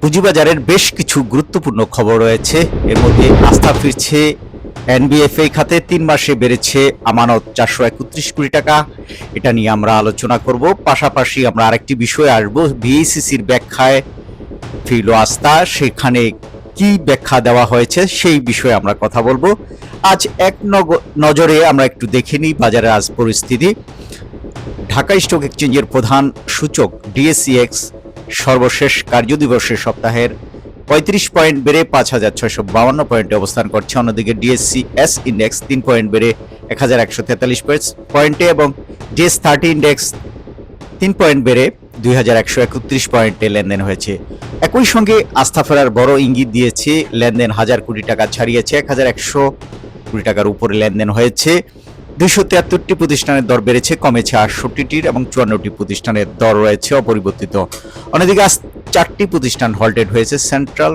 পুঁজিবাজারের বেশ কিছু গুরুত্বপূর্ণ খবর রয়েছে। এর মধ্যে আস্থা ফিরছে এনবিএফআই খাতে, 3 মাসে বেড়েছে আমানত 431 কোটি টাকা। এটা নিয়ে আমরা আলোচনা করব। পাশাপাশি আমরা আরেকটি বিষয়ে আসবো, বিএসইসির ব্যাখ্যায় ফিরল আস্থা, সেখানে কি ব্যাখ্যা দেওয়া হয়েছে সেই বিষয়ে আমরা কথা বলবো। আজ এক নজরে আমরা একটু দেখে নিই বাজারের আজ পরিস্থিতি। ঢাকা স্টক এক্সচেঞ্জের প্রধান সূচক ডিএসইএক্স সর্বশেষ কার্যদিবসের সপ্তাহের 35 পয়েন্ট বেড়ে 5,652 পয়েন্টে অবস্থান করছে। অন্যদিকে ডিএসসিএস ইন্ডেক্স 3 পয়েন্ট বেড়ে 1,143 পয়েন্টে এবং ডিএস30 ইন্ডেক্স 3 পয়েন্ট বেড়ে 2,131 পয়েন্টে লেনদেন হয়েছে। একই সঙ্গে আস্থা ফেরার বড় ইঙ্গিত দিয়েছে লেনদেন 1,000 কোটি টাকা ছাড়িয়েছে, 1,100 কোটি টাকার উপরে লেনদেন হয়েছে। 273টি প্রতিষ্ঠানের দর বেড়েছে, কমেছে 68টির এবং 54টি প্রতিষ্ঠানের দর রয়েছে অপরিবর্তিত। অন্যদিকে আজ 4টি প্রতিষ্ঠান হল্টেড হয়েছে। সেন্ট্রাল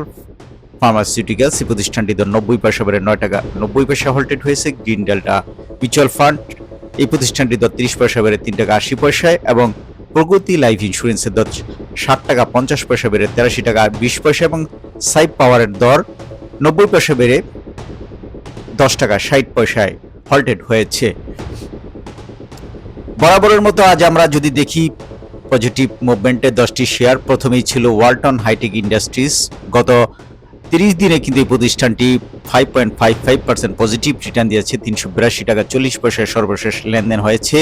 ফার্মাসিউটিক্যালস, এই প্রতিষ্ঠানটি দর 90 পয়সা বেড়ে 9 টাকা 90 পয়সা হল্টেড হয়েছে। গ্রিন ডেল্টা মিউচুয়াল ফান্ড, এই প্রতিষ্ঠানটি দর 30 পয়সা বেড়ে 3 টাকা 80 পয়সায় এবং প্রগতি লাইফ ইন্স্যুরেন্সের দর 60 টাকা 50 পয়সা বেড়ে 83 টাকা 20 পয়সা এবং সাইপ পাওয়ারের দর 90 পয়সা বেড়ে 10 টাকা 60 পয়সায় হল্টেড হয়েছে। বরাবরের মতো আজ আমরা যদি দেখি পজিটিভ মুভমেন্টে 10টি শেয়ার, প্রথমেই ছিল ওয়ালটন হাইটেক ইন্ডাস্ট্রিজ। গত 30 দিনে কিন্তু এই প্রতিষ্ঠানটি 5.55% পজিটিভ রিটার্ন দিয়েছে, 382 টাকা 40 পয়সায় সর্বশেষ লেনদেন হয়েছে।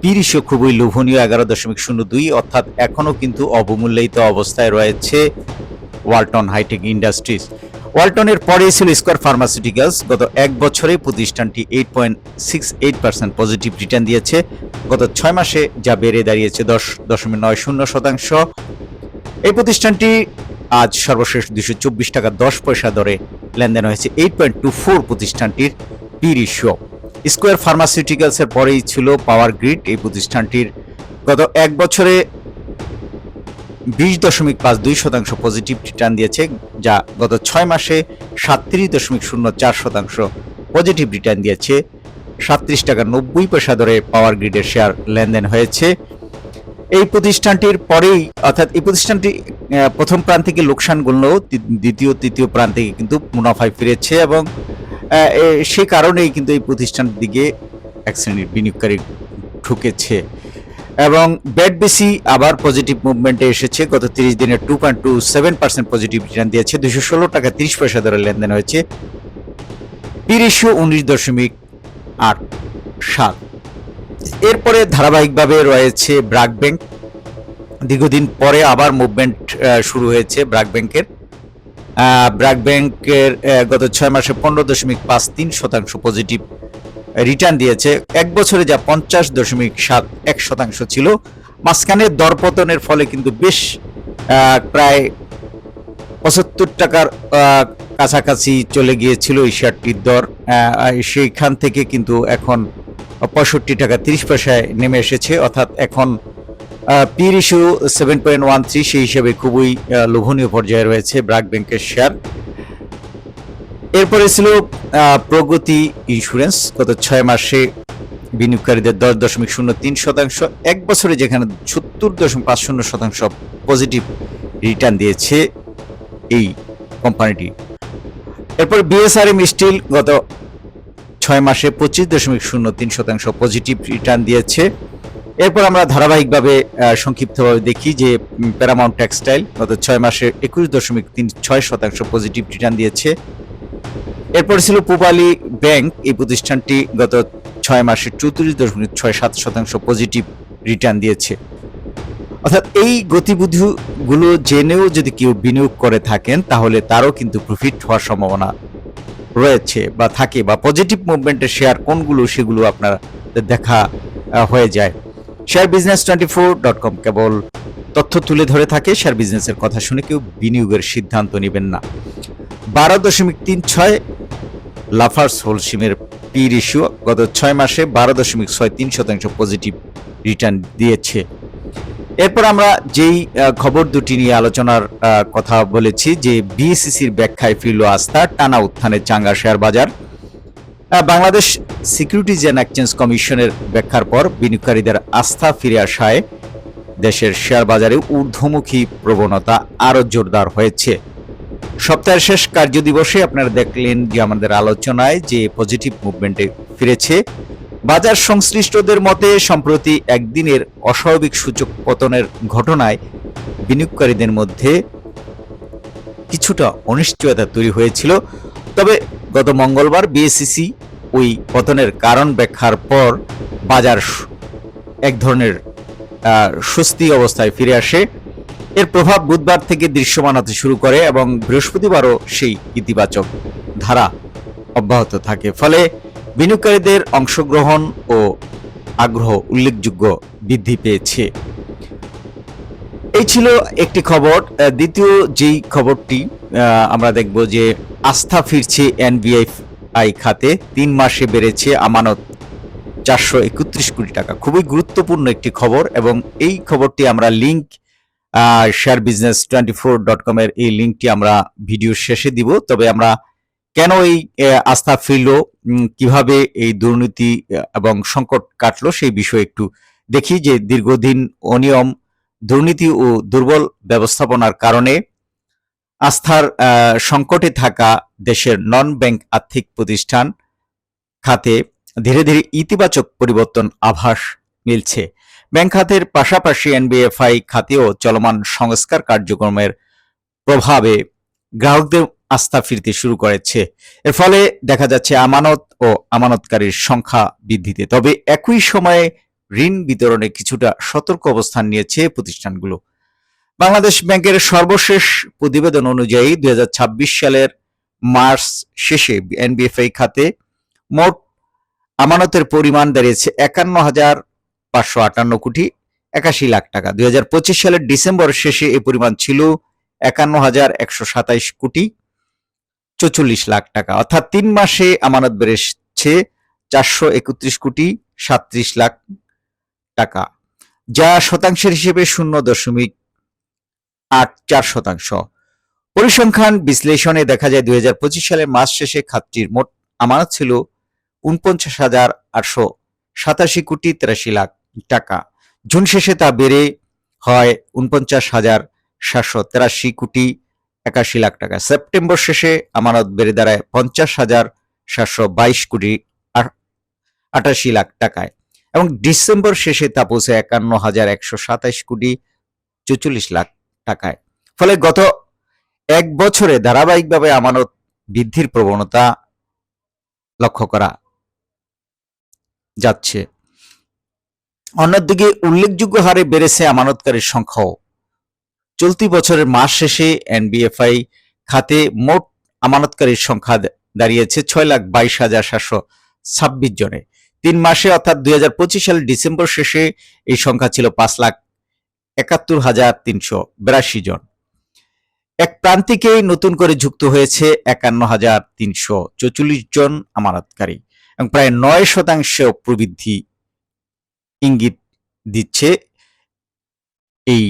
পি/ই খুবই লোভনীয় 11.02, অর্থাৎ এখনও কিন্তু অবমূল্যায়িত অবস্থায় রয়েছে ওয়ালটন হাইটেক ইন্ডাস্ট্রিজ। ওয়ালটনের পরে ছিল স্কয়ার ফার্মাসিউটিক্যালস। গত এক বছরে প্রতিষ্ঠানটি 8.68% পজিটিভ রিটার্ন দিয়েছে। গত 6 মাসে যা বেড়ে দাঁড়িয়েছে 10.90%। এই প্রতিষ্ঠানটি আজ সর্বশেষ 224 টাকা 10 পয়সা দরে লেনদেন হয়েছে। 8.24 প্রতিষ্ঠানটির পি/ই। স্কয়ার ফার্মাসিউটিক্যালসের পরেই ছিল পাওয়ার গ্রিড। এই প্রতিষ্ঠানটির গত এক বছরে 20.52% পজিটিভ রিটার্ন দিয়েছে, যা গত 6 মাসে 37.04% পজিটিভ রিটার্ন দিয়েছে। 37 টাকা 90 পয়সা দরে পাওয়ার গ্রিডের শেয়ার লেনদেন হয়েছে। এই প্রতিষ্ঠানটির পরেই, অর্থাৎ এই প্রতিষ্ঠানটি প্রথম প্রান্ত থেকে লোকসান গুনলেও দ্বিতীয় তৃতীয় প্রান্ত থেকে কিন্তু মুনাফায় ফিরেছে এবং সেই কারণেই কিন্তু এই প্রতিষ্ঠানটির দিকে এক শ্রেণীর বিনিয়োগকারী ঢুকেছে এবং ব্যাট বেশি আবার পজিটিভ মুভমেন্টে এসেছে। গত 30 দিনে 2.27% পজিটিভ রিটার্ন দিয়েছে, 216 টাকা 30 পয়সা দরে লেনদেন হয়েছে। পি/ই 19.87। এরপরে ধারাবাহিকভাবে রয়েছে ব্র্যাক ব্যাংক। দীর্ঘদিন পরে আবার মুভমেন্ট শুরু হয়েছে ব্র্যাক ব্যাংকের। ব্র্যাক ব্যাংকের গত 6 মাসে 15.53% পজিটিভ রিটার্ন দিয়েছে। এক বছরে যা 50.71% ছিল। মাঝখানে দরপতনের ফলে কিন্তু বেশ প্রায় 75 টাকার কাছাকাছি চলে গিয়েছিল এই শেয়ারটির দর। সেইখান থেকে কিন্তু এখন 65 টাকা 30 পয়সায় নেমে এসেছে, অর্থাৎ এখন পি/ই 7.13, সেই হিসেবে খুবই লোভনীয় পর্যায়ে রয়েছে ব্র্যাক ব্যাংকের শেয়ার। এরপরে ছিল প্রগতি ইন্স্যুরেন্স। গত 6 মাসে বিনিয়োগকারীদের 10.03%, এক বছরে যেখানে 70.50% পজিটিভ রিটার্ন দিয়েছে এই কোম্পানিটি। এরপর বিএসআরএম স্টিল গত 6 মাসে 25.03% পজিটিভ রিটার্ন দিয়েছে। এরপর আমরা ধারাবাহিকভাবে সংক্ষিপ্তভাবে দেখি যে প্যারামাউন্ট টেক্সটাইল গত 6 মাসে 21.36% পজিটিভ রিটার্ন দিয়েছে। এরপর ছিল পূবালী ব্যাংক। এই প্রতিষ্ঠানটি গত 6 মাসে 34.67% পজিটিভ রিটার্ন দিয়েছে। অর্থাৎ এই গতিবিধিগুলো জেনেও যদি কেউ বিনিয়োগ করে থাকেন তাহলে তারও কিন্তু প্রফিট হওয়ার সম্ভাবনা রয়েছে বা থাকে, বা পজিটিভ মুভমেন্টের শেয়ার কোনগুলো সেগুলো আপনার দেখা হয়ে যায়। শেয়ার বিজনেস 24.com কেবল তথ্য তুলে ধরে থাকে, শেয়ার বিজনেসের কথা শুনে কেউ বিনিয়োগের সিদ্ধান্ত নেবেন না। 12.36 লাফার্স হোলসিমের পি/ই গত 6 মাসে 12.63% পজিটিভ রিটার্ন দিয়েছে। এরপর আমরা যেই খবর দুটি নিয়ে আলোচনার কথা বলেছি, যে বিএসইসির ব্যাখ্যায় ফিরল আস্থা, টানা উত্থানে চাঙ্গা শেয়ার বাজার। বাংলাদেশ সিকিউরিটিজ অ্যান্ড এক্সচেঞ্জ কমিশনের ব্যাখ্যার পর বিনিয়োগকারীদের আস্থা ফিরে আসায় দেশের শেয়ার বাজারে ঊর্ধ্বমুখী প্রবণতা আরো জোরদার হয়েছে। সপ্তাহের শেষ কার্যদিবসে আপনারা দেখলেন যে আমাদের আলোচনায় যে পজিটিভ মুভমেন্টে ফিরেছে। বাজার সংশ্লিষ্টদের মতে সম্প্রতি একদিনের অস্বাভাবিক সূচক পতনের ঘটনায় বিনিয়োগকারীদের মধ্যে কিছুটা অনিশ্চয়তা তৈরি হয়েছিল। তবে গত মঙ্গলবার বিএসইসি ওই পতনের কারণ ব্যাখ্যার পর বাজার এক ধরনের স্বস্তি অবস্থায় ফিরে আসে। এর প্রভাব বুধবার থেকে দৃশ্যমান হতে শুরু করে এবং বৃহস্পতিবারও সেই ইতিবাচক ধারা অব্যাহত থাকে। ফলে বিনিয়োগকারীদের অংশগ্রহণ ও আগ্রহ উল্লেখযোগ্য বৃদ্ধি পেয়েছে। এই ছিল একটি খবর। দ্বিতীয় যেই খবরটি আমরা দেখব যে আস্থা ফিরছে এনবিএফআই খাতে, 3 মাসে বেড়েছে আমানত 431 কোটি টাকা। খুবই গুরুত্বপূর্ণ একটি খবর এবং এই খবরটি আমরা লিঙ্ক sharebusiness24.com এর এই লিঙ্কটি আমরা ভিডিওর শেষে দিব। তবে আমরা কেন এই আস্থা ফিরল, কিভাবে এই দুর্নীতি এবং সংকট কাটলো সেই বিষয়ে একটু দেখি। যে দীর্ঘদিন অনিয়ম, দুর্নীতি ও দুর্বল ব্যবস্থাপনার কারণে আস্থার সংকটে থাকা দেশের নন ব্যাংক আর্থিক প্রতিষ্ঠান খাতে ধীরে ধীরে ইতিবাচক পরিবর্তন আভাস মিলছে। ব্যাংক খাতের পাশাপাশি এনবিএফআই খাতেও চলমান সংস্কার কার্যক্রমের প্রভাবে গ্রাহকদের আস্থা ফিরতে শুরু করেছে। এর ফলে দেখা যাচ্ছে আমানত ও আমানতকারীর সংখ্যা বৃদ্ধিতে। তবে একই সময়ে ঋণ বিতরণে কিছুটা সতর্ক অবস্থান নিয়েছে প্রতিষ্ঠানগুলো। বাংলাদেশ ব্যাংকের সর্বশেষ প্রতিবেদন অনুযায়ী 2026 সালের মার্চ শেষে এনবিএফআই খাতে মোট আমানতের পরিমাণ দাঁড়িয়েছে 51,558 কোটি 81 লাখ টাকা। 2025 সালের ডিসেম্বর শেষে এই পরিমাণ ছিল 51,127 কোটি 44 লাখ টাকা। অর্থাৎ 3 মাসে আমানত বেড়েছে 431 কোটি 37 লাখ টাকা, যা শতাংশের হিসেবে 0.84%। পরিসংখ্যান বিশ্লেষণে দেখা যায় 2025 সালের মার্চ শেষে খাতটির মোট আমানত ছিল 49,887 কোটি 83 লাখ টাকা। জুন শেষে তা বেড়ে হয় 49,783 কোটি 81 লাখ টাকা। সেপ্টেম্বর শেষে আমানত বেড়ে দাঁড়ায় 50,722 কোটি 88 লাখ টাকায় এবং ডিসেম্বর শেষে তা পৌঁছে 51,127 কোটি 44 লাখ টাকায়। ফলে গত এক বছরে ধারাবাহিকভাবে আমানত বৃদ্ধির প্রবণতা লক্ষ্য করা যাচ্ছে। অন্যদিকে উল্লেখযোগ্য হারে বেড়েছে আমানতকারীর সংখ্যাও। চলতি বছরের মাস শেষে এনবিএফআই খাতে মোট আমানতকারীর সংখ্যা দাঁড়িয়েছে 6,22,726 জনে। 3 মাসে অর্থাৎ 2025 সালের ডিসেম্বর শেষে এই সংখ্যা ছিল 5,71,382 জন। এক প্রান্তিকেই নতুন করে যুক্ত হয়েছে 51,344 জন আমানতকারী এবং প্রায় 9% প্রবৃদ্ধি ইঙ্গিত দিচ্ছে এই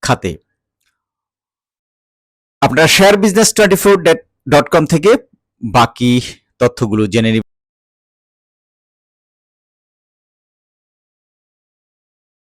খাতে। আপনারা sharebusiness24.com থেকে বাকি তথ্যগুলো জেনে নিন।